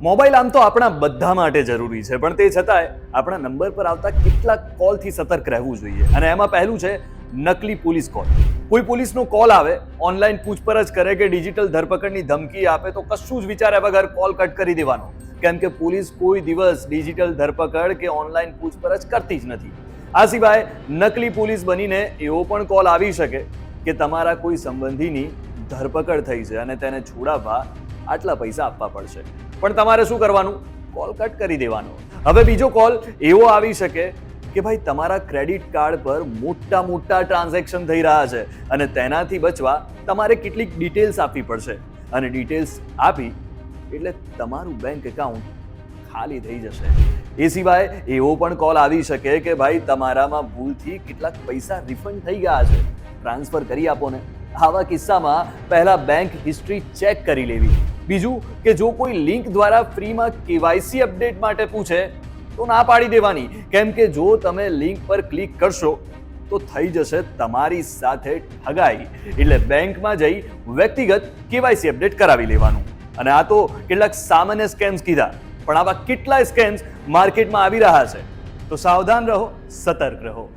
Mobile આમ તો આપણા બધા માટે જરૂરી છે, પણ તે છતાંય આપણા નંબર પર આવતા કેટલાક કોલથી સતર્ક રહેવું જોઈએ. અને એમાં પહેલું છે નકલી પોલીસ કોલ. કોઈ પોલીસનો કોલ આવે, ઓનલાઈન પૂછપરછ કરે કે ડિજિટલ ધરપકડની ધમકી આપે તો કશું જ વિચાર્યા વગર કોલ કટ કરી દેવાનો, કેમ કે પોલીસ કોઈ દિવસ ડિજિટલ ધરપકડ કે ઓનલાઈન પૂછપરછ કરતી જ નથી. આ સિવાય નકલી પોલીસ બનીને એવો પણ કોલ આવી શકે કે તમારા કોઈ સંબંધીની ધરપકડ થઈ છે અને તેને છોડાવવા આટલા પૈસા આપવા પડશે, પણ તમારે શું કરવાનું? કોલ કટ કરી દેવાનો. હવે બીજો કોલ એવો આવી શકે કે ભાઈ તમારા ક્રેડિટ કાર્ડ પર મોટા ટ્રાન્ઝેક્શન થઈ રહ્યા છે અને તેનાથી બચવા તમારે કેટલીક ડિટેલ્સ આપવી પડશે, અને ડિટેલ્સ આપી એટલે તમારું બેંક એકાઉન્ટ ખાલી થઈ જશે. એ સિવાય એવો પણ કોલ આવી શકે કે ભાઈ તમારામાં ભૂલથી કેટલાક પૈસા રિફંડ થઈ ગયા છે, ટ્રાન્સફર કરી આપો ને. આવા કિસ્સામાં પહેલા બેંક હિસ્ટ્રી ચેક કરી લેવી. બીજું કે જો કોઈ લિંક દ્વારા ફ્રીમાં કેવાયસી અપડેટ માટે પૂછે તો ના પાડી દેવાની, કેમ કે જો તમે લિંક પર ક્લિક કરશો તો થઈ જશે તમારી સાથે ઠગાઈ. એટલે બેંકમાં જઈ વ્યક્તિગત કેવાયસી અપડેટ કરાવી લેવાનું. અને આ તો કેટલાક સામાન્ય સ્કેમ્સ કીધા, પણ આવા કેટલાય સ્કેમ્સ માર્કેટમાં આવી રહ્યા છે, તો સાવધાન રહો, સતર્ક રહો.